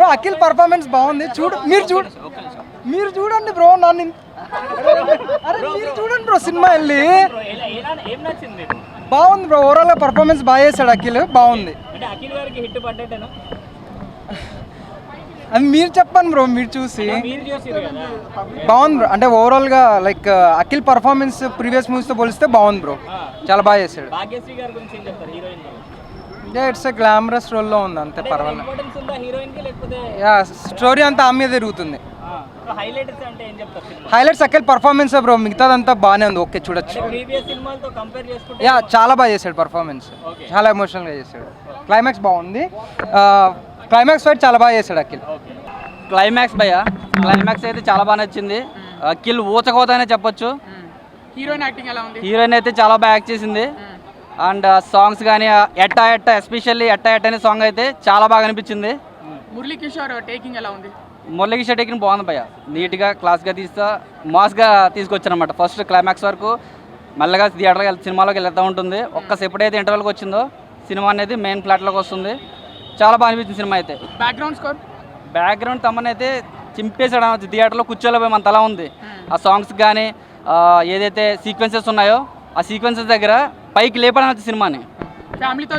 Bro Akhil performance బాగుంది. మీరు చూడండి బ్రో. నన్ను అరే మీరు చూడండి బ్రో, సినిమా వెళ్ళి బాగుంది బ్రో. ఓవరాల్ గా పర్ఫార్మెన్స్ బాగా చేశాడు అఖిల్, బాగుంది. అది మీరు చెప్పండి బ్రో, మీరు చూసి బాగుంది బ్రో. అంటే ఓవరాల్ గా like Akhil performance previous movies తో పోలిస్తే బాగుంది బ్రో, చాలా బాగా చేశాడు. ఇట్స్ గ్లామరస్ రోల్లో ఉంది అంతే, పర్వాలేదు. స్టోరీ అంతా ఆమె మీద తిరుగుతుంది. హైలైట్స్ అఖిల్ పర్ఫార్మెన్స్ బ్రో, మిగతాదంతా బాగానే ఉంది, ఓకే చూడొచ్చు. చాలా బాగా చేశాడు పర్ఫార్మెన్స్, చాలా ఎమోషనల్గా చేశాడు. క్లైమాక్స్ బాగుంది, క్లైమాక్స్ ఫైట్ చాలా బాగా చేశాడు అఖిల్. క్లైమాక్స్ అయితే చాలా బాగా నచ్చింది. అఖిల్ ఊచకోతనే చెప్పొచ్చు. హీరోయిన్ అయితే చాలా బాగా యాక్ట్ చేసింది. అండ్ సాంగ్స్ కానీ ఎట్టా ఎస్పెషల్లీ ఎట్టా అనే సాంగ్ అయితే చాలా బాగా అనిపించింది. మురళీకిషోర్ టేకింగ్ ఎలా ఉంది? మురళీకిషోర్ టేకింగ్ బాగుంది భయ్య, నీట్గా క్లాస్గా మాస్గా తీసుకొచ్చారనమాట. ఫస్ట్ క్లైమాక్స్ వరకు మెల్లగా సినిమాలోకి వెళ్తూ ఉంటుంది. ఒక్కసేపు ఎప్పుడైతే ఇంటర్వెల్కి వచ్చిందో సినిమా అనేది మెయిన్ ప్లాట్లోకి వస్తుంది. చాలా బాగా అనిపించింది సినిమా అయితే. బ్యాక్గ్రౌండ్ తమ్మని అయితే చింపేసాడు అనొచ్చు. థియేటర్లో కూర్చోలేకపోయి మన తలా ఉంది. ఆ సాంగ్స్ కానీ ఏదైతే సీక్వెన్సెస్ ఉన్నాయో ఆ సీక్వెన్సెస్ దగ్గర పైకి లేపడానికి సినిమాని ఫ్యామిలీతో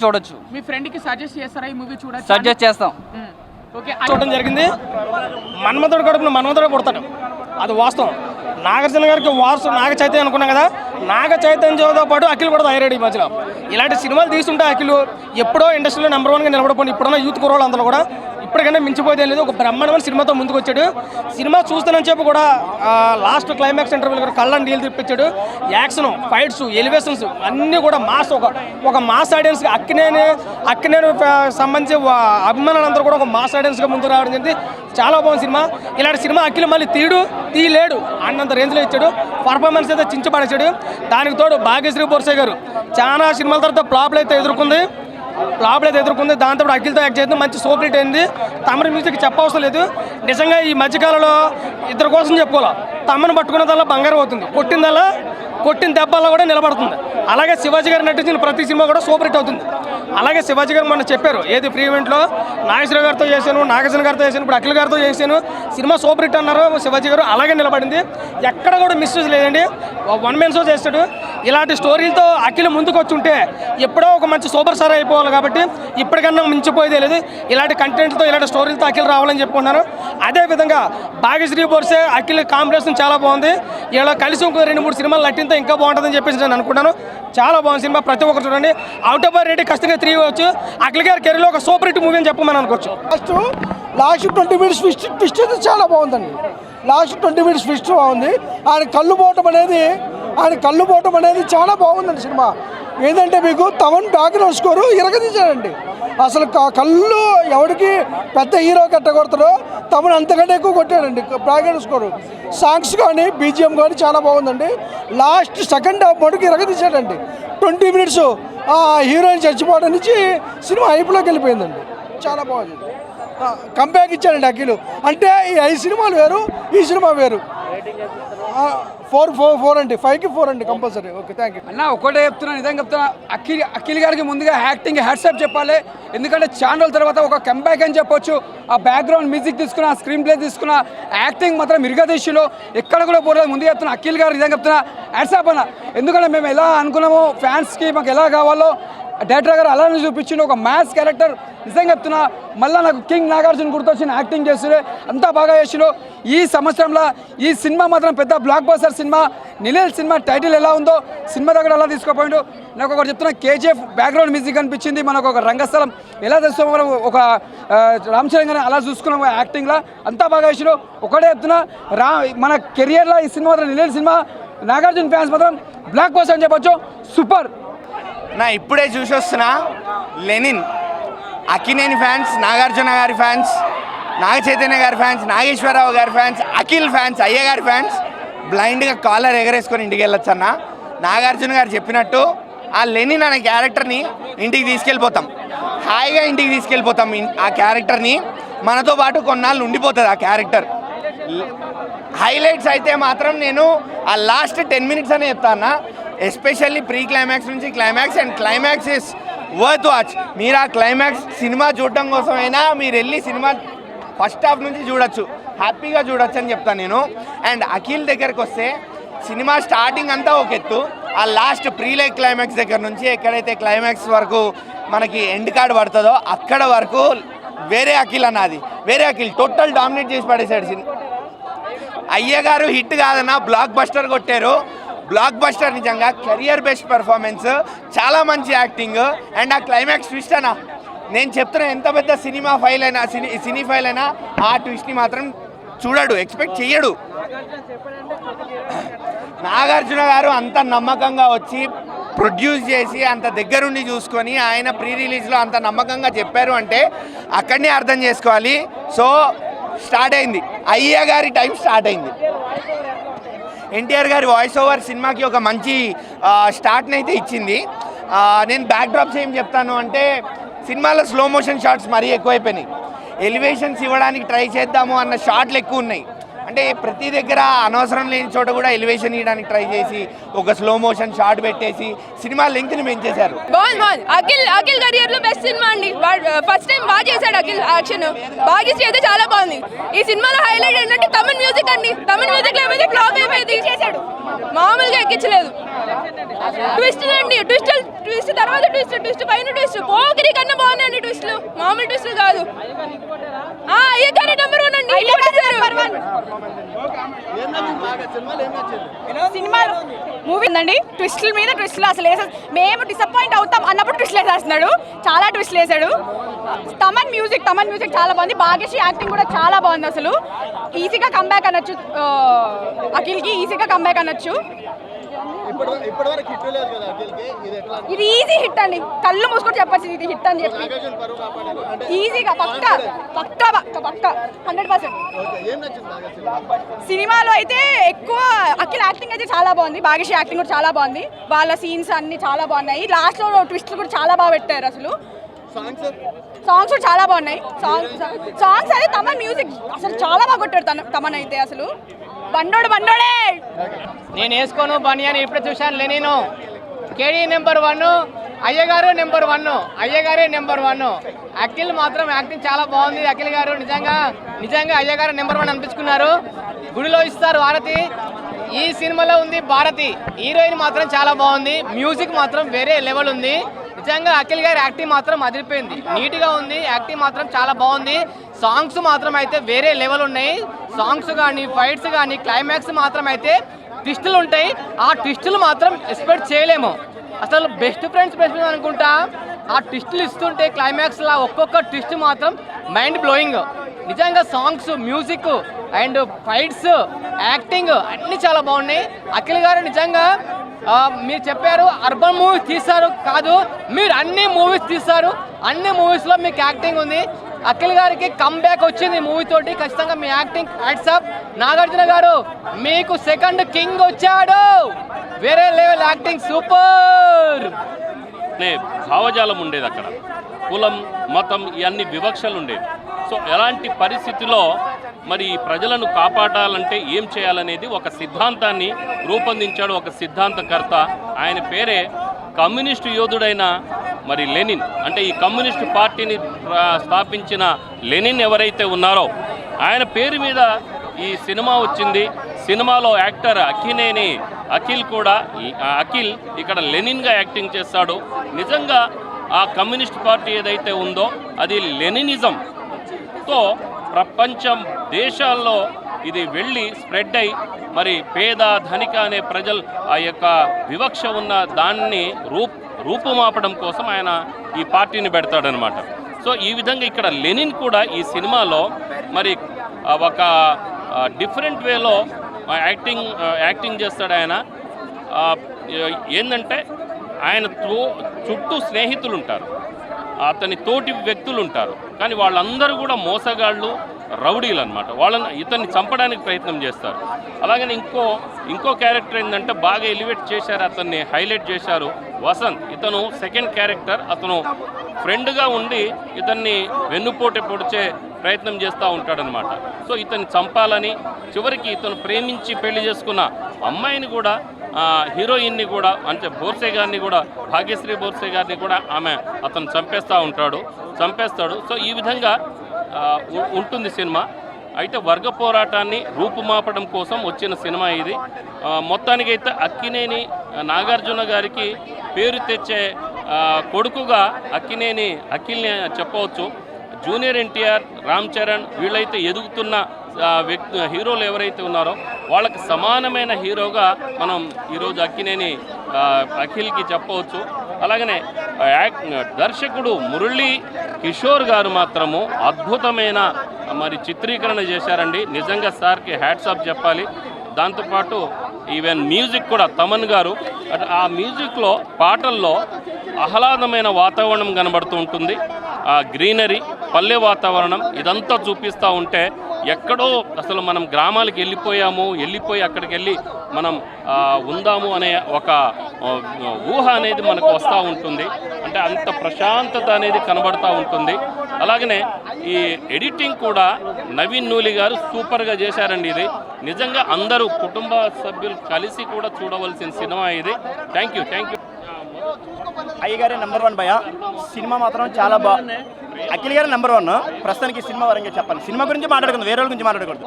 చూడొచ్చు. మీ ఫ్రెండ్కి సజెస్ట్ చేస్తారా ఈ మూవీ? సజెస్ట్ చేస్తాం. చూడడం జరిగింది. మన్మధుడు కడుపున మన్మధుడు పుడతాడు, అది వాస్తవం. నాగార్జున గారికి వారసు నాగ చైతన్య అనుకున్నాం కదా, నాగ చైతన్యతో పాటు అఖిల్ కూడా తయారయ్యాడు ఈ మధ్యలో. ఇలాంటి సినిమాలు తీసుంటే అఖిల్ ఎప్పుడో ఇండస్ట్రీలో నెంబర్ 1గా నిలబడిపోయింది. ఇప్పుడున్న యూత్ కుర్రోళ్ళు అందరూ కూడా ఇప్పటికైనా మించిపోతే లేదు. ఒక బ్రహ్మాండమైన సినిమాతో ముందుకు వచ్చాడు. సినిమా చూస్తానని చెప్పి కూడా లాస్ట్ క్లైమాక్స్ ఇంటర్వ్యూలు కూడా కళ్ళని డీల్ తిప్పించాడు. యాక్షన్, ఫైట్స్, ఎలివేషన్స్ అన్నీ కూడా మాస్, ఒక మాస్ ఆడియన్స్. అక్కినేని సంబంధించి అభిమానులందరూ కూడా ఒక మాస్ ఆడియన్స్గా ముందుకు రావడం జరిగింది. చాలా బాగుంది సినిమా. ఇలాంటి సినిమా అఖిల్ మళ్ళీ తీయలేడు అన్నంత రేంజ్లో ఇచ్చాడు. పర్ఫార్మెన్స్ అయితే చించబడేశాడు. దానికి తోడు భాగ్యశ్రీ బోర్సే గారు చాలా సినిమాల తర్వాత ఫ్లాప్లు అయితే ఎదుర్కొంది. దాంతో అఖిల్తో యాక్ట్ చేస్తుంది. మంచి సూపర్ హిట్ అయింది. తమరి మ్యూజిక్ చెప్పవసరం లేదు. నిజంగా ఈ మధ్యకాలంలో ఇద్దరు కోసం చెప్పుకోవాలి. తమ్మని పట్టుకున్నదల్లా బంగారం అవుతుంది, కొట్టిన దెబ్బల్లో కూడా నిలబడుతుంది. అలాగే శివాజీ గారు నటించిన ప్రతి సినిమా కూడా సూపర్ హిట్ అవుతుంది. అలాగే శివాజీ గారు మొన్న చెప్పారు ఏది ఫ్రీ ఈవెంట్లో, నాగేశ్వర గారితో చేశాను, నాగార్జున గారితో చేశాను, ఇప్పుడు అఖిల్ గారితో చేశాను, సినిమా సూపర్ హిట్ అన్నారు. శివాజీ గారు అలాగే నిలబడింది, ఎక్కడ కూడా మిస్యూజ్ లేదండి. 1 man షో చేస్తాడు. ఇలాంటి స్టోరీలతో అఖిల్ ముందుకు వచ్చి ఉంటే ఎప్పుడో ఒక మంచి సూపర్ స్టార్ అయిపోవాలి. కాబట్టి ఇప్పటికన్నా మించిపోయేదే లేదు. ఇలాంటి కంటెంట్తో ఇలాంటి స్టోరీలతో అఖిల్ రావాలని చెప్పుకున్నాను. అదేవిధంగా భాగ్యశ్రీ బోర్సే అఖిల్ కాంబినేషన్ చాలా బాగుంది. ఇలా కలిసి ఇంకో 2-3 సినిమాలు నటింతే ఇంకా బాగుంటుందని చెప్పేసి నేను అనుకుంటాను. చాలా బాగుంది సినిమా, ప్రతి ఒక్కరు చూడండి. అవుట్ ఆఫ్ రేటింగ్ ఖచ్చితంగా 3 ఇవ్వచ్చు. అఖిల్ గారి కెరీర్లో ఒక సూపర్ హిట్ మూవీ అని చెప్పమని అనుకోవచ్చు. లాస్ట్ 20 minutes ట్విస్ట్ అయితే చాలా బాగుందండి. లాస్ట్ 20 minutes ట్విస్ట్ బాగుంది. ఆయన కళ్ళు పోవటం అనేది చాలా బాగుందండి సినిమా. ఏంటంటే మీకు తమన్ బ్యాక్గ్రౌండ్ స్కోరు ఇరగదీశాడండి. అసలు కళ్ళు ఎవరికి పెద్ద హీరో కట్టగొడతాడో తమన్ అంతకంటే ఎక్కువ కొట్టాడండి బ్యాక్గ్రౌండ్ స్కోరు. సాంగ్స్ కానీ BGM కానీ చాలా బాగుందండి. లాస్ట్ సెకండ్ హాఫ్ మటుకు ఇరగదీశాడండి. 20 minutes హీరోయిన్ చచ్చిపోవడం నుంచి సినిమా హైప్లోకి వెళ్ళిపోయిందండి. చాలా బాగుంది. కంబ్యాక్ ఇచ్చాడండి అఖిల్. అంటే ఈ 5 సినిమాలు వేరు, ఈ సినిమా వేరు. 4 అండి, 5కి 4 అండి కంపల్సరీ. ఓకే, థ్యాంక్ యూ అన్న. ఒకటే చెప్తున్నా, నిజంగా చెప్తున్నా, అఖిల్ గారికి ముందుగా యాక్టింగ్ హ్యాట్సాప్ చెప్పాలి. ఎందుకంటే ఛానల్ తర్వాత ఒక కంబ్యాక్ అని చెప్పొచ్చు. ఆ బ్యాక్గ్రౌండ్ మ్యూజిక్ తీసుకున్న, స్క్రీన్ ప్లే తీసుకున్న, యాక్టింగ్ మాత్రం మిరుగదీశలో ఎక్కడ కూడా పోలేదు. ముందుగా చెప్తున్నా అఖిల్ గారు నిజంగా చెప్తున్నా హ్యాట్సాప్ అన్న. ఎందుకంటే మేము ఎలా అనుకున్నామో ఫ్యాన్స్కి మాకు ఎలా కావాలో డైరెక్టర్ గారు అలానే చూపించిండు. ఒక మ్యాథ్స్ క్యారెక్టర్ నిజంగా చెప్తున్నా. మళ్ళీ నాకు కింగ్ నాగార్జున గుర్తొచ్చిన యాక్టింగ్ చేస్తుండే, అంతా బాగా చేసిండు. ఈ సంవత్సరంలో ఈ సినిమా మాత్రం పెద్ద బ్లాక్ బస్టర్ సినిమా. నిలేల్ సినిమా టైటిల్ ఎలా ఉందో సినిమా దగ్గర అలా తీసుకోపోయిండు. నాకు ఒకటి చెప్తున్నా, KGF బ్యాక్గ్రౌండ్ మ్యూజిక్ అనిపించింది. మనకు ఒక రంగస్థలం ఎలా తెస్తామో మనం ఒక రామ్ చరణ్ గారిని అలా చూసుకున్నాం యాక్టింగ్లో, అంతా బాగా చేసిండు. ఒకటే చెప్తున్నా, మన కెరియర్లో ఈ సినిమా మాత్రం నిలేల్ సినిమా నాగార్జున ఫ్యాన్స్ మాత్రం బ్లాక్ బస్టర్ అని చెప్పొచ్చు. సూపర్. నా ఇప్పుడే చూసి వస్తున్నా, లెనిన్ అక్కినేని ఫ్యాన్స్, నాగార్జున గారి ఫ్యాన్స్, నాగ చైతన్య గారి ఫ్యాన్స్, నాగేశ్వరరావు గారి ఫ్యాన్స్, అఖిల్ ఫ్యాన్స్, అయ్య గారి ఫ్యాన్స్ బ్లైండ్గా కాలర్ ఎగరేసుకొని ఇంటికి వెళ్ళొచ్చు అన్న. నాగార్జున గారు చెప్పినట్టు ఆ లెనిన్ అనే క్యారెక్టర్ని ఇంటికి తీసుకెళ్ళిపోతాం, హాయిగా ఇంటికి తీసుకెళ్ళిపోతాం. ఆ క్యారెక్టర్ని మనతో పాటు కొన్నాళ్ళు ఉండిపోతుంది ఆ క్యారెక్టర్. హైలైట్స్ అయితే మాత్రం నేను ఆ లాస్ట్ 10 minutes అనే చెప్తాను. ఎస్పెషల్లీ ప్రీ క్లైమాక్స్ నుంచి climax, and climax is worth watch. మీరు ఆ క్లైమాక్స్ సినిమా చూడటం కోసమైనా మీరు వెళ్ళి సినిమా ఫస్ట్ హాఫ్ నుంచి చూడొచ్చు, హ్యాపీగా చూడొచ్చు అని చెప్తాను నేను. అండ్ అఖిల్ దగ్గరికి వస్తే సినిమా స్టార్టింగ్ అంతా ఒక ఎత్తు, ఆ లాస్ట్ ప్రీలైక్ క్లైమాక్స్ దగ్గర నుంచి ఎక్కడైతే క్లైమాక్స్ వరకు మనకి ఎండ్ కార్డ్ పడుతుందో అక్కడ వరకు వేరే అఖిల్ అన్నది, వేరే అఖిల్ టోటల్ డామినేట్ చేసి పడేశాడు. అయ్యగారు హిట్ కాదన్నా, బ్లాక్ బస్టర్ కొట్టారు. బ్లాక్ బస్టర్ నిజంగా కెరియర్ బెస్ట్ పెర్ఫార్మెన్స్, చాలా మంచి యాక్టింగ్. అండ్ ఆ క్లైమాక్స్ ట్విస్ట్ అన్న, నేను చెప్తున్నా ఎంత పెద్ద సినిమా ఫైల్ అయినా సినీ ఫైల్ అయినా ఆ ట్విస్ట్ని మాత్రం చూడడు, ఎక్స్పెక్ట్ చెయ్యడు. నాగార్జున గారు అంత నమ్మకంగా వచ్చి ప్రొడ్యూస్ చేసి అంత దగ్గరుండి చూసుకొని ఆయన ప్రీ రిలీజ్లో అంత నమ్మకంగా చెప్పారు అంటే అక్కడనే అర్థం చేసుకోవాలి. సో స్టార్ట్ అయింది, అయ్య గారి టైం స్టార్ట్ అయింది. ఎన్టీఆర్ గారి వాయిస్ ఓవర్ సినిమాకి ఒక మంచి స్టార్ట్ని అయితే ఇచ్చింది. నేను బ్యాక్ డ్రాప్స్ ఏం చెప్తాను అంటే సినిమాలో స్లో మోషన్ షాట్స్ మరీ ఎక్కువైపోయినాయి. ఎలివేషన్స్ ఇవ్వడానికి ట్రై చేద్దాము అన్న షాట్లు ఎక్కువ ఉన్నాయి. అంటే ప్రతి దగ్గర అనవసరం లేని చోట కూడా ఎలివేషన్ ఇవ్వడానికి ట్రై చేసి ఒక స్లో మోషన్ షాట్ పెట్టేసి సినిమా లెంగ్త్ని పెంచేశారు. బాగుంది. అఖిల్ కెరియర్ లో బెస్ట్ సినిమా అండి. ఫస్ట్ టైం బాగా చేశాడు అఖిల్, యాక్షన్ బాగా అయితే చాలా బాగుంది. ఈ సినిమాలో హైలైట్ ఏంటంటే తమిళ్ మ్యూజిక్ అండి. తమిళ్ మ్యూజిక్ లో ఏమైతే ఫ్లాప్ అయిపోయింది చేశాడు, మామూలుగా ఎక్కించలేదు. ట్విస్ట్ అండి, ట్విస్ట్ తర్వాత ట్విస్ట్ పైన ట్విస్ట్, పోకిరి కన్నా బాగున్నాయండి ట్విస్ట్లు, మామూలు ట్విస్ట్లు కాదు. అయ్యగారి నెంబర్ 1 అండి. సినిమా మూవీ ఉందండి, ట్విస్టుల మీద ట్విస్టులు అసలు మేము డిసప్పాయింట్ అవుతాం అన్నప్పుడు ట్విస్టులు వేసేస్తున్నాడు, చాలా ట్విస్టులు వేసాడు. తమన్ మ్యూజిక్ చాలా బాగుంది. భాగ్యశ్రీ యాక్టింగ్ కూడా చాలా బాగుంది. అసలు ఈజీగా కంబ్యాక్ అనొచ్చు, అఖిల్కి ఈజీగా కంబ్యాక్ అనొచ్చు. ఇది ఈజీ హిట్ అండి, కళ్ళు మూసుకొని చెప్పచ్చు ఇది హిట్ అని చెప్పి ఈజీగా పక్కా 100%. సినిమాలో అయితే ఎక్కువ అఖిల్ యాక్టింగ్ అయితే చాలా బాగుంది, భాగ్యశ్రీ యాక్టింగ్ కూడా చాలా బాగుంది. వాళ్ళ సీన్స్ అన్ని చాలా బాగున్నాయి. లాస్ట్ లో ట్విస్ట్లు కూడా చాలా బాగా పెట్టారు. అసలు సాంగ్స్ కూడా చాలా బాగున్నాయి. సాంగ్స్ అయితే తమన్ మ్యూజిక్ అసలు చాలా బాగా కొట్టాడు తమన్ అయితే. అసలు బండోడే. నేను వేసుకోను బనియాని ఇప్పుడే చూశాను. లెనిను కేడీ నెంబర్ 1, అయ్యగారు నెంబర్ 1, అయ్యగారే నెంబర్ 1. అఖిల్ మాత్రం యాక్టింగ్ చాలా బాగుంది. అఖిల్ గారు నిజంగా అయ్యగారు నెంబర్ 1 అనిపించుకున్నారు. గుడిలో ఇస్తారు హారతి, ఈ సినిమాలో ఉంది భారతి. హీరోయిన్ మాత్రం చాలా బాగుంది, మ్యూజిక్ మాత్రం వేరే లెవెల్ ఉంది. నిజంగా అఖిల్ గారి యాక్టింగ్ మాత్రం అదిరిపోయింది, నీట్గా ఉంది. యాక్టింగ్ మాత్రం చాలా బాగుంది. సాంగ్స్ మాత్రం అయితే వేరే లెవెల్ ఉన్నాయి. సాంగ్స్ కానీ ఫైట్స్ కానీ క్లైమాక్స్ మాత్రం అయితే ట్విస్టులు ఉంటాయి. ఆ ట్విస్టులు మాత్రం ఎక్స్పెక్ట్ చేయలేము. అసలు బెస్ట్ ఫ్రెండ్స్ అనుకుంటా ఆ ట్విస్టులు ఇస్తుంటే క్లైమాక్స్లో ఒక్కొక్క ట్విస్ట్ మాత్రం మైండ్ బ్లోయింగ్. నిజంగా songs, music and fights, acting అన్నీ చాలా బాగున్నాయి. అఖిల్ గారు నిజంగా మీరు చెప్పారు అర్బన్ మూవీస్ తీస్తారు, కాదు మీరు అన్ని మూవీస్ తీస్తారు, అన్ని మూవీస్లో మీకు యాక్టింగ్ ఉంది. అఖిల్ గారికి కమ్బ్యాక్ వచ్చింది మూవీ తోటి, ఖచ్చితంగా మీ యాక్టింగ్ హ్యాట్సాప్. నాగార్జున గారు మీకు సెకండ్ కింగ్ వచ్చాడు, వేరే లెవెల్ యాక్టింగ్, సూపర్. భావజాలం ఉండేది అక్కడ, కులం మతం ఇవన్నీ వివక్షలు ఉండేవి. సో ఎలాంటి పరిస్థితిలో మరి ప్రజలను కాపాడాలంటే ఏం చేయాలనేది ఒక సిద్ధాంతాన్ని రూపొందించాడు ఒక సిద్ధాంతకర్త. ఆయన పేరే కమ్యూనిస్టు యోధుడైన మరి లెనిన్. అంటే ఈ కమ్యూనిస్టు పార్టీని స్థాపించిన లెనిన్ ఎవరైతే ఉన్నారో ఆయన పేరు మీద ఈ సినిమా వచ్చింది. సినిమాలో యాక్టర్ అక్కినేని అఖిల్ ఇక్కడ లెనిన్గా యాక్టింగ్ చేస్తాడు. నిజంగా ఆ కమ్యూనిస్ట్ పార్టీ ఏదైతే ఉందో అది లెనినిజంతో ప్రపంచం దేశాల్లో ఇది వెళ్ళి స్ప్రెడ్ అయ్యి మరి పేద ధనిక అనే ప్రజలు ఆ యొక్క వివక్ష ఉన్న దాన్ని రూపుమాపడం కోసం ఆయన ఈ పార్టీని పెడతాడనమాట. సో ఈ విధంగా ఇక్కడ లెనిన్ కూడా ఈ సినిమాలో మరి ఒక డిఫరెంట్ వేలో యాక్టింగ్ చేస్తాడు. ఆయన ఏంటంటే ఆయన చుట్టూ స్నేహితులు ఉంటారు, అతని తోటి వ్యక్తులు ఉంటారు, కానీ వాళ్ళందరూ కూడా మోసగాళ్ళు, రౌడీలు అనమాట. ఇతన్ని చంపడానికి ప్రయత్నం చేస్తారు. అలాగని ఇంకో క్యారెక్టర్ ఏంటంటే బాగా ఎలివేట్ చేశారు, అతన్ని హైలైట్ చేశారు, వసంత్. ఇతను సెకండ్ క్యారెక్టర్. అతను ఫ్రెండ్గా ఉండి ఇతన్ని వెన్నుపోటు పొడిచే ప్రయత్నం చేస్తూ ఉంటాడనమాట. సో ఇతన్ని చంపాలని చివరికి ఇతను ప్రేమించి పెళ్లి చేసుకున్న అమ్మాయిని కూడా హీరోయిన్ని కూడా అంటే బోర్సే గారిని కూడా భాగ్యశ్రీ బోర్సే గారిని కూడా అతను చంపేస్తాడు. సో ఈ విధంగా ఉంటుంది సినిమా. అయితే వర్గ పోరాటాన్ని రూపుమాపడం కోసం వచ్చిన సినిమా ఇది. మొత్తానికైతే అక్కినేని నాగార్జున గారికి పేరు తెచ్చే కొడుకుగా అఖిల్ని చెప్పవచ్చు. జూనియర్ ఎన్టీఆర్, రామ్ చరణ్ వీళ్ళైతే ఎదుగుతున్న హీరోలు ఎవరైతే ఉన్నారో వాళ్ళకి సమానమైన హీరోగా మనం ఈరోజు అఖిల్కి చెప్పవచ్చు. అలాగనే దర్శకుడు మురళీ కిషోర్ గారు మాత్రము అద్భుతమైన చిత్రీకరణ చేశారండి. నిజంగా సార్కి హ్యాట్స్ ఆఫ్ చెప్పాలి. దాంతోపాటు ఈవెన్ మ్యూజిక్ కూడా తమన్ గారు, ఆ మ్యూజిక్లో పాటల్లో ఆహ్లాదమైన వాతావరణం కనబడుతూ ఉంటుంది. ఆ గ్రీనరీ, పల్లె వాతావరణం ఇదంతా చూపిస్తూ ఉంటే ఎక్కడో అసలు మనం గ్రామాలకు వెళ్ళిపోయి అక్కడికి వెళ్ళి మనం ఉందాము అనే ఒక ఊహ అనేది మనకు వస్తూ ఉంటుంది. అంటే అంత ప్రశాంతత అనేది కనబడుతూ ఉంటుంది. అలాగనే ఈ ఎడిటింగ్ కూడా నవీన్ నూలి గారు సూపర్గా చేశారండి. ఇది నిజంగా అందరూ కుటుంబ సభ్యులు కలిసి కూడా చూడవలసిన సినిమా ఇది. Thank you. అయ్యగారే నెంబర్ 1 భయ. సినిమా మాత్రం చాలా అఖిల్ గారు నెంబర్ 1 ప్రస్తుతానికి. సినిమా వరంగా చెప్పాలి. సినిమా గురించి మాట్లాడకూడదు, వేరే వాళ్ళ గురించి మాట్లాడకూడదు.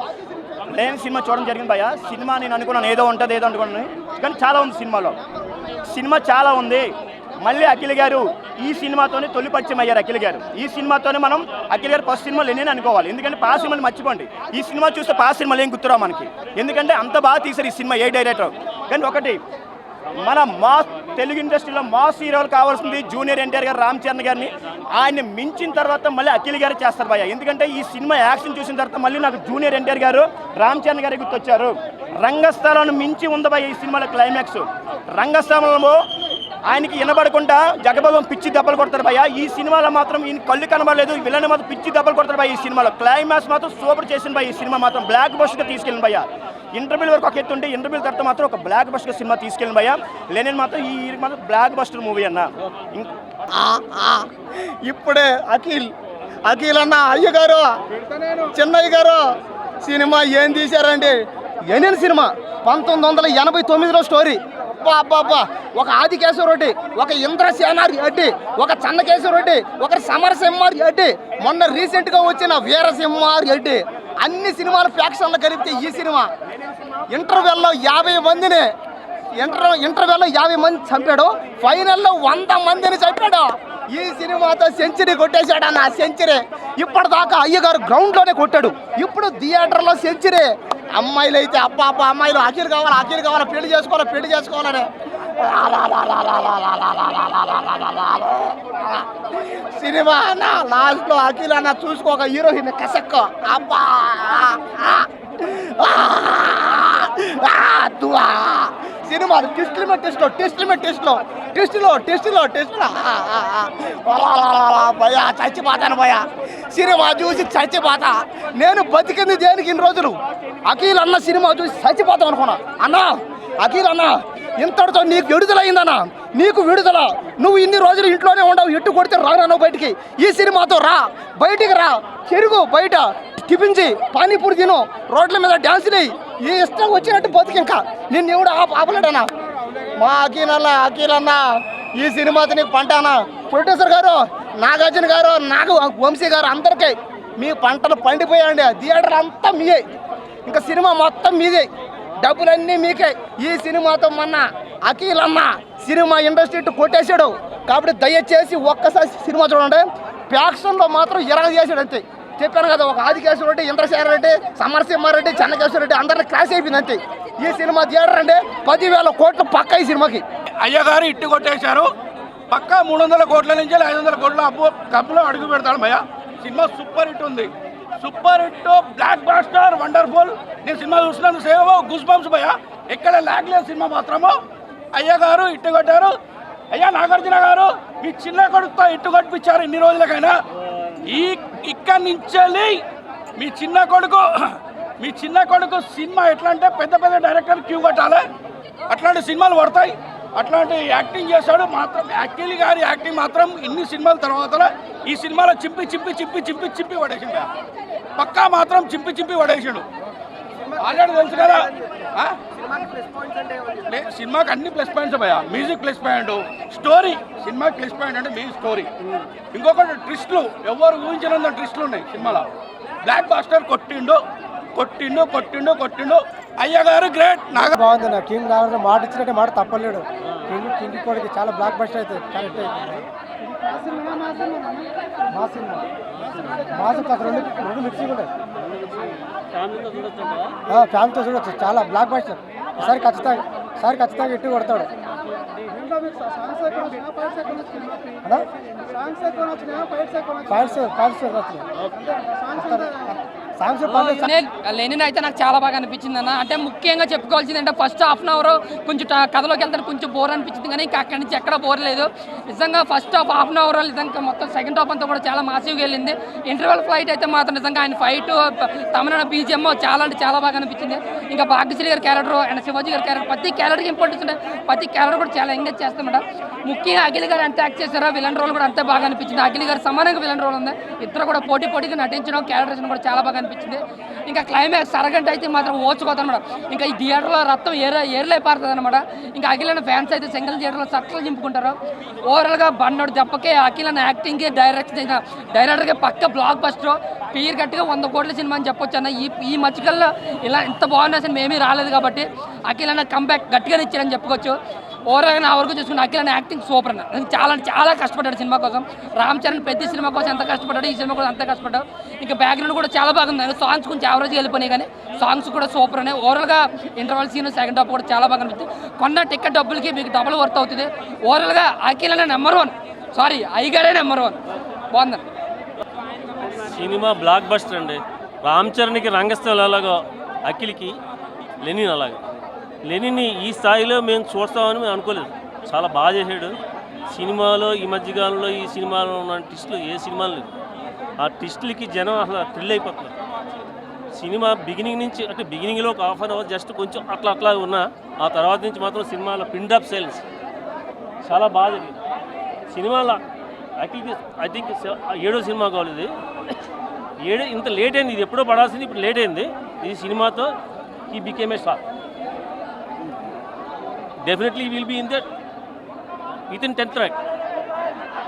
లేని సినిమా చూడడం జరిగింది భయ. సినిమా నేను అనుకున్నాను ఏదో ఉంటుంది అనుకున్నాను, కానీ చాలా ఉంది సినిమా చాలా ఉంది. మళ్ళీ అఖిల్ గారు ఈ సినిమాతోనే తొలి పరిచయం అయ్యారు. అఖిల్ గారు ఈ సినిమాతోనే మనం అఖిల్ గారు ఫస్ట్ సినిమా లేని అనుకోవాలి. ఎందుకంటే పాత సినిమాని మర్చిపోండి, ఈ సినిమా చూస్తే పాత సినిమాలు ఏం గుర్తురావు మనకి. ఎందుకంటే అంత బాగా తీశారు ఈ సినిమా, ఏ డైరెక్టర్. కానీ ఒకటి, మన తెలుగు ఇండస్ట్రీలో మాస్ హీరోలు కావాల్సింది జూనియర్ ఎన్టీఆర్ గారు, రామ్ చరణ్ గారిని. ఆయన్ని మించిన తర్వాత మళ్ళీ అఖిల్ గారు చేస్తారు భయ్య. ఎందుకంటే ఈ సినిమా యాక్షన్ చూసిన తర్వాత మళ్ళీ నాకు జూనియర్ ఎన్టీఆర్ గారు, రామ్ చరణ్ గారు గుర్తొచ్చారు. రంగస్థలాన్ని మించి ఉంది భయ్య ఈ సినిమాలో క్లైమాక్స్. రంగస్థలంలో ఆయనకి వినబడకుండా జగభగం పిచ్చి దెబ్బలు కొడతారు భయ్య. ఈ సినిమాలో మాత్రం ఈయన కళ్ళు కనబడలేదు, విలన్ మాత్రం పిచ్చి దెబ్బలు కొడతారు భయ్య. ఈ సినిమాలో క్లైమాక్స్ మాత్రం సూపర్ చేసింది భయ్య. ఈ సినిమా మాత్రం బ్లాక్ బస్టర్గా తీసుకెళ్ళింది భయ్య. ఇంటర్వ్యూల వరకు ఒక ఎత్తుంటే ఇంటర్వ్యూల తర్వాత మాత్రం ఒక బ్లాక్ బస్టర్ సినిమా తీసుకెళ్ళింది భయ్య. లెనిన్ మాత్రం ఈ మాత్రం బ్లాక్ బస్టర్ మూవీ అన్న. ఇప్పుడే అఖిల్ అన్న, అయ్యగారు, చెన్నయ్య గారు సినిమా ఏం తీశారండి. లెనిన్ సినిమా 1989లో స్టోరీ. బాబా, ఒక ఆదికేశ్వర రెడ్డి, ఒక ఇంద్రసేనారి రెడ్డి, ఒక చన్నకేశ్వర రెడ్డి, ఒక సమరసింహారి రెడ్డి, మొన్న రీసెంట్గా వచ్చిన వీరసింహారి రెడ్డి, అన్ని సినిమాలు ఫ్యాక్షన్లు కలిపితే ఈ సినిమా ఇంటర్వెల్లో 50 మందిని చంపాడు. ఫైనల్లో 100 మందిని చంపాడు. ఈ సినిమాతో సెంచరీ కొట్టేశాడు అన్న, సెంచరీ. ఇప్పటిదాకా అయ్యగారు గ్రౌండ్లోనే కొట్టాడు, ఇప్పుడు థియేటర్లో సెంచరీ. అమ్మాయిలు అయితే అమ్మాయిలు అఖిల్ కావాలి, పెళ్లి చేసుకోవాలని సినిమా అన్న. లాస్ట్లో అఖిల్ అన్న చూసుకోక హీరోయిన్ కసక్క అబ్బా సినిమా టెస్ట్లో భయ చచ్చిపోతాను భయ. సినిమా చూసి చచ్చిపోతా. నేను బతికింది దేనికి ఇన్ని రోజులు? అఖిల్ అన్న సినిమా చూసి చచ్చిపోతాం అనుకున్నా. అన్నా అఖిల్ అన్న, ఇంతటితో నీకు విడుదలయ్యిందన్నా, నీకు విడుదల. నువ్వు ఇన్ని రోజులు ఇంట్లోనే ఉండవు, ఎట్టు కొడితే రాను బయటికి. ఈ సినిమాతో బయటికి రా, చెరుగు బయట టిఫిన్చి పానీపూరి తిను, రోడ్ల మీద డ్యాన్స్ నెయ్యి, ఈ ఇష్టం వచ్చినట్టు బతికి. ఇంకా నిన్ను ఎవడు ఆపలేడన్నా. మా అఖిల్ అన్న ఈ సినిమాతో నీకు పంట అన్న. ప్రొడ్యూసర్ గారు, నాగార్జున గారు, వంశీ గారు, అందరికీ మీ పంటలు పండిపోయాయండి. థియేటర్ అంతా మీయే, ఇంకా సినిమా మొత్తం మీదే, డబ్బులన్నీ మీకే. ఈ సినిమాతో మొన్న అఖిల్ అన్న సినిమా ఇండస్ట్రీ కొట్టేశాడు. కాబట్టి దయచేసి ఒక్కసారి సినిమా చూడండి. ఫ్యాక్షన్లో మాత్రం చేశాడు అంతే. చెప్పాను కదా, ఒక ఆదికేశ్వర రెడ్డి, ఇంద్రసేన రెడ్డి, సమరసింహారెడ్డి, చెన్నకేశ్వర రెడ్డి అందరినీ క్లాస్ అయిపోయింది అంతే. ఈ సినిమా థియేటర్ అంటే 10,000 కోట్లు పక్క ఈ సినిమాకి. అయ్యగారు ఇట్టు కొట్టేశారు. పక్క 300 కోట్ల నుంచి 500 కోట్ల కప్పులో అడుగు పెడతాడు భయ్య. సినిమా సూపర్ హిట్ ఉంది, super hit, blockbuster, wonderful. నేను సినిమా చూసినాను, సేవ గుస్ బంప్స్ భయ్య. ఎక్కడ ల్యాగ్ లేదు సినిమా మాత్రము. అయ్యగారు ఇట్టు కొట్టారు. అయ్యా నాగార్జున గారు, మీ చిన్న కొడుకుతో ఇట్టు కొట్టించారు ఇన్ని రోజులకైనా. ఇక్కడి నుంచి మీ చిన్న కొడుకు సినిమా ఎట్లా అంటే పెద్ద డైరెక్టర్ క్యూ కట్టాలి. అట్లాంటి సినిమాలు పడతాయి, అట్లాంటి యాక్టింగ్ చేశాడు. మాత్రం అఖిల్ గారి యాక్టింగ్ మాత్రం ఇన్ని సినిమాల తర్వాత ఈ సినిమాలో చింపి పడేసిండు. పక్కా మాత్రం చింపి పడేసాడు. ఆల్రెడీ తెలుసు కదా. సినిమాకి అన్ని ప్లస్ పాయింట్స్ భయ. Music plus point, story. సినిమాకి ప్లస్ పాయింట్ అంటే మెయిన్ స్టోరీ. ఇంకొకటి ట్విస్ట్లు, ఎవరు ఊహించినంత ట్విస్ట్లు ఉన్నాయి సినిమాలో. బ్లాక్ బాస్టర్ కొట్టిండు కొట్టిండు కొట్టిండు కొట్టిండు. అయ్యగారు గ్రేట్. నాకు బాగుంది. నా కింగ్ నాగార్జున మాట ఇచ్చినట్టే మాట తప్పలేడు. కింగ్ కొడుకు చాలా బ్లాక్ బస్టర్ అవుతుంది. కరెక్ట్ అవుతుంది. మాసం రెండు మిక్సింగ్ ఉన్నాయి. ఫ్యామిలీతో చూడొచ్చు. చాలా బ్లాక్ బస్టర్. ఈసారి ఖచ్చితంగా ఇట్టు కొడతాడు. లెనిన్ అయితే నాకు చాలా బాగా అనిపించింది అన్న. అంటే ముఖ్యంగా చెప్పుకోవాల్సింది అంటే ఫస్ట్ హాఫ్ అన్ అవర్ కొంచెం కథలోకి వెళ్తాను కొంచెం బోర్ అనిపించింది, కానీ ఇంకా అక్కడి నుంచి ఎక్కడ బోర్ లేదు. నిజంగా ఫస్ట్ హాఫ్ అన్ అవర్ నిజంగా మొత్తం సెకండ్ హాఫ్ అంతా కూడా చాలా మాసివ్గా వెళ్ళింది. ఇంటర్వెల్ ఫ్లైట్ అయితే మాత్రం నిజంగా ఆయన ఫైట్ తమిళ బీజిఎం చాలా అంటే చాలా బాగా అనిపించింది. ఇంకా భాగ్యశ్రీ గారి క్యారెక్టర్ అండ్ శివాజీ గారి క్యారెక్టర్, ప్రతి క్యారెక్టర్కి ఇంపార్టెన్స్ ఉంటే ప్రతి క్యారెక్టర్ కూడా చాలా ఎంగేజ్ చేస్తామట. ముఖ్యంగా అఖిల్ గారు ఎంత యాక్ట్ చేశారో విలన్ రోల్ కూడా అంతే బాగా అనిపించింది. అఖిల్ గారు సమానంగా విలన్ రోల్ ఉంది. ఇద్దరు కూడా పోటీగా నటించడం, క్యారెక్టరేషన్ కూడా చాలా బాగా అనిపించింది. ఇంకా క్లైమాక్స్ అరగంట అయితే మాత్రం ఓచుకోదన్నమాట. ఇంకా ఈ థియేటర్లో రక్తం ఏర్లై పారుతుంది అనమాట. ఇంకా అఖిల్ అన్న ఫ్యాన్స్ అయితే సింగిల్ థియేటర్లో సట్టలు చింపుకుంటారు. ఓవరాల్గా బండోడు దెబ్బకే అఖిల్ అన్న యాక్టింగ్కి డైరెక్టర్కి పక్క బ్లాక్ బస్టర్ పీర్ గట్టిగా 100 కోట్ల సినిమా అని చెప్పొచ్చు అన్న. ఈ మధ్యకాలంలో ఇలా ఇంత బాగున్నా సినిమా ఏమీ రాలేదు కాబట్టి అఖిల్ అన్న కంబ్యాక్ గట్టిగా ఇచ్చారని చెప్పుకోవచ్చు. ఓవరాల్గా నా వరకు చూసుకున్న అఖిల్ అన్న యాక్టింగ్ సూపర్ అన్న. చాలా కష్టపడ్డాడు సినిమా కోసం. రామ్ చరణ్ ప్రతి సినిమా కోసం ఎంత కష్టపడ్డాడు, ఈ సినిమా కోసం అంత కష్టపడ్డాడు. ఇంకా బ్యాక్గ్రౌండ్ కూడా చాలా బాగుంది. సాంగ్స్ కొంచెం యావరేజ్గా వెళ్ళిపోయినాయి, కానీ సాంగ్స్ కూడా సూపర్ ఉన్నాయి. ఓవరాల్గా ఇంటర్వల్ సీన్ సెకండ్ హాఫ్ కూడా చాలా బాగా అనిపిస్తుంది. కొన్న టికెట్ డబ్బులకి మీకు డబుల్ వర్త్ అవుతుంది. ఓవరాల్గా అఖిల్ అన్న నెంబర్ 1, అయ్యగారే నెంబర్ 1. బాగుందండి సినిమా. బ్లాక్ బస్టర్ అండి. రామ్ చరణ్కి రంగస్థలం అలాగో అఖిల్కి లెనిన్ అలాగా. లెనిన్ని ఈ స్థాయిలో మేము చూస్తామని మేము అనుకోలేదు. చాలా బాగా చేశాడు సినిమాలో. ఈ మధ్యకాలంలో ఈ సినిమాలో ఉన్న ట్విస్టులు ఏ సినిమాలు లేవు. ఆ ట్విస్టులకి జనం అసలు థ్రిల్ అయిపోతున్నారు. సినిమా బిగినింగ్ నుంచి అంటే బిగినింగ్లో ఒక హాఫ్ అన్ అవర్ జస్ట్ కొంచెం అట్లా ఉన్నా, ఆ తర్వాత నుంచి మాత్రం సినిమాలో పిండ్ ఆఫ్ సేల్స్ చాలా బాగా జరిగింది. సినిమాలో అఖిల్కి ఐ థింక్ 7వ సినిమా కావాలి ఇది. ఇంత లేట్ అయింది. ఇది ఎప్పుడో పడాల్సింది, ఇప్పుడు లేట్ అయింది. ఈ సినిమాతో he became a star. Definitely will be in that with in 10th rank.